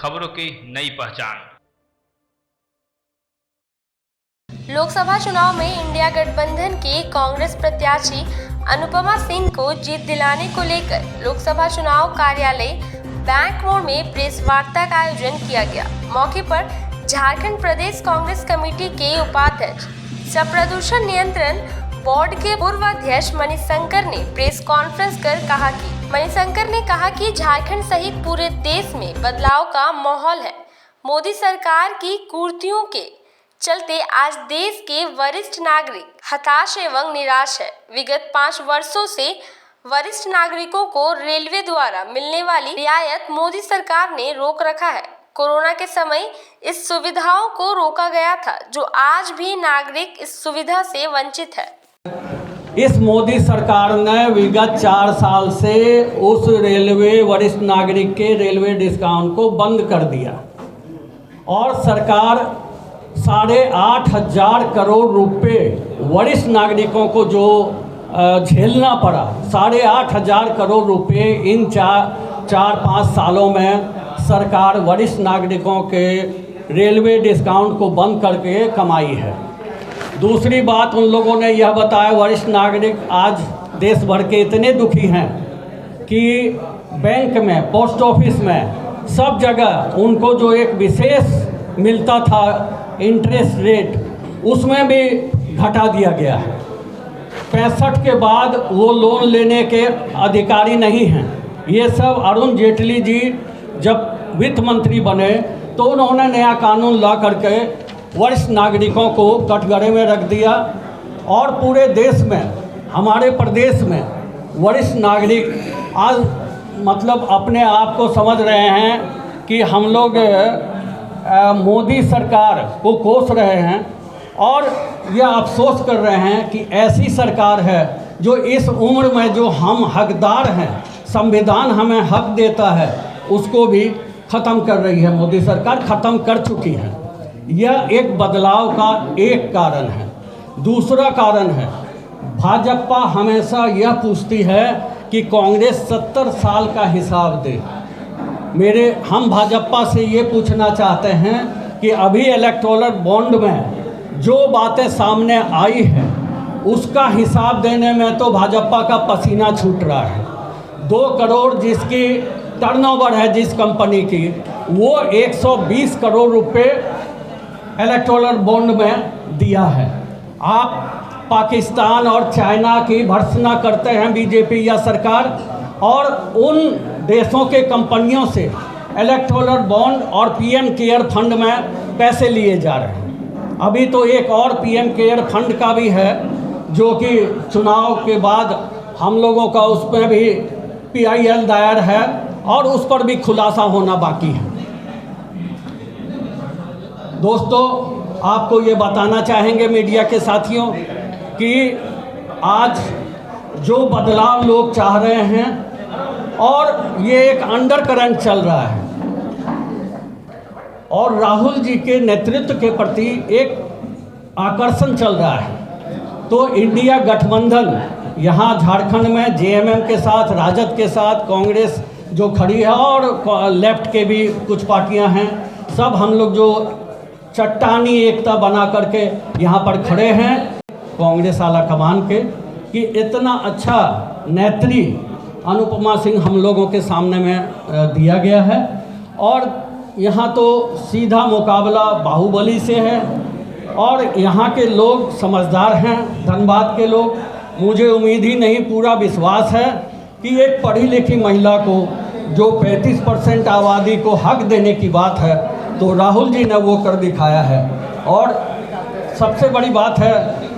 खबरों की नई पहचान। लोकसभा चुनाव में इंडिया गठबंधन के कांग्रेस प्रत्याशी अनुपमा सिंह को जीत दिलाने को लेकर लोकसभा चुनाव कार्यालय बैंक मोड़ में प्रेस वार्ता का आयोजन किया गया। मौके पर झारखंड प्रदेश कांग्रेस कमेटी के उपाध्यक्ष सह प्रदूषण नियंत्रण बोर्ड के पूर्व अध्यक्ष मणिशंकर ने प्रेस कॉन्फ्रेंस कर कहा कि झारखंड सहित पूरे देश में बदलाव का माहौल है। मोदी सरकार की कुरीतियों के चलते आज देश के वरिष्ठ नागरिक हताश एवं निराश है। विगत 5 वर्षों से वरिष्ठ नागरिकों को रेलवे द्वारा मिलने वाली रियायत मोदी सरकार ने रोक रखा है। कोरोना के समय इस सुविधाओं को रोका गया था, जो आज भी नागरिक इस सुविधा से वंचित है। इस मोदी सरकार ने विगत 4 साल से उस रेलवे वरिष्ठ नागरिक के रेलवे डिस्काउंट को बंद कर दिया और सरकार 8,500 करोड़ रुपए वरिष्ठ नागरिकों को जो झेलना पड़ा, 8,500 करोड़ रुपए इन 4-5 सालों में सरकार वरिष्ठ नागरिकों के रेलवे डिस्काउंट को बंद करके कमाई है। दूसरी बात, उन लोगों ने यह बताया, वरिष्ठ नागरिक आज देश भर के इतने दुखी हैं कि बैंक में, पोस्ट ऑफिस में, सब जगह उनको जो एक विशेष मिलता था इंटरेस्ट रेट, उसमें भी घटा दिया गया है। 65 के बाद वो लोन लेने के अधिकारी नहीं हैं। ये सब अरुण जेटली जी जब वित्त मंत्री बने तो उन्होंने नया कानून ला करके वरिष्ठ नागरिकों को कटघरे में रख दिया और पूरे देश में, हमारे प्रदेश में वरिष्ठ नागरिक आज मतलब अपने आप को समझ रहे हैं कि हम लोग मोदी सरकार को कोस रहे हैं और यह अफसोस कर रहे हैं कि ऐसी सरकार है जो इस उम्र में जो हम हकदार हैं, संविधान हमें हक देता है, उसको भी ख़त्म कर रही है। मोदी सरकार ख़त्म कर चुकी है। यह एक बदलाव का एक कारण है। दूसरा कारण है, भाजपा हमेशा यह पूछती है कि कांग्रेस 70 साल का हिसाब दे। हम भाजपा से ये पूछना चाहते हैं कि अभी इलेक्टोरल बॉन्ड में जो बातें सामने आई है उसका हिसाब देने में तो भाजपा का पसीना छूट रहा है। 2 करोड़ जिसकी टर्नओवर है जिस कंपनी की, वो 120 करोड़ रुपए इलेक्टोरल बॉन्ड में दिया है। आप पाकिस्तान और चाइना की भर्त्सना करते हैं बीजेपी या सरकार, और उन देशों के कंपनियों से इलेक्टोरल बॉन्ड और पीएम केयर फंड में पैसे लिए जा रहे हैं। अभी तो एक और पीएम केयर फंड का भी है जो कि चुनाव के बाद हम लोगों का उसमें भी PIL दायर है और उस पर भी खुलासा होना बाकी है। दोस्तों, आपको ये बताना चाहेंगे मीडिया के साथियों कि आज जो बदलाव लोग चाह रहे हैं और ये एक अंडर करंट चल रहा है और राहुल जी के नेतृत्व के प्रति एक आकर्षण चल रहा है। तो इंडिया गठबंधन यहाँ झारखंड में JMM के साथ, राजद के साथ, कांग्रेस जो खड़ी है और लेफ्ट के भी कुछ पार्टियां हैं, सब हम लोग जो चट्टानी एकता बना करके यहाँ पर खड़े हैं कांग्रेस आला कमान के, कि इतना अच्छा नेत्री अनुपमा सिंह हम लोगों के सामने में दिया गया है और यहाँ तो सीधा मुकाबला बाहुबली से है और यहाँ के लोग समझदार हैं, धनबाद के लोग। मुझे उम्मीद ही नहीं, पूरा विश्वास है कि एक पढ़ी लिखी महिला को जो 35% आबादी को हक देने की बात है, तो राहुल जी ने वो कर दिखाया है। और सबसे बड़ी बात है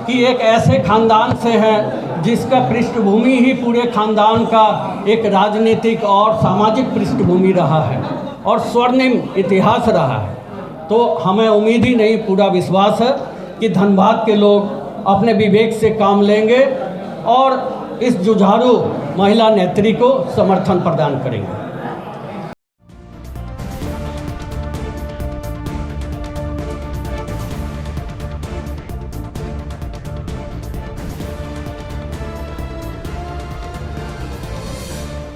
कि एक ऐसे खानदान से है जिसका पृष्ठभूमि ही पूरे खानदान का एक राजनीतिक और सामाजिक पृष्ठभूमि रहा है और स्वर्णिम इतिहास रहा है। तो हमें उम्मीद ही नहीं, पूरा विश्वास है कि धनबाद के लोग अपने विवेक से काम लेंगे और इस जुझारू महिला नेत्री को समर्थन प्रदान करेंगे।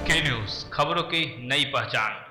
के न्यूज़, खबरों की नई पहचान।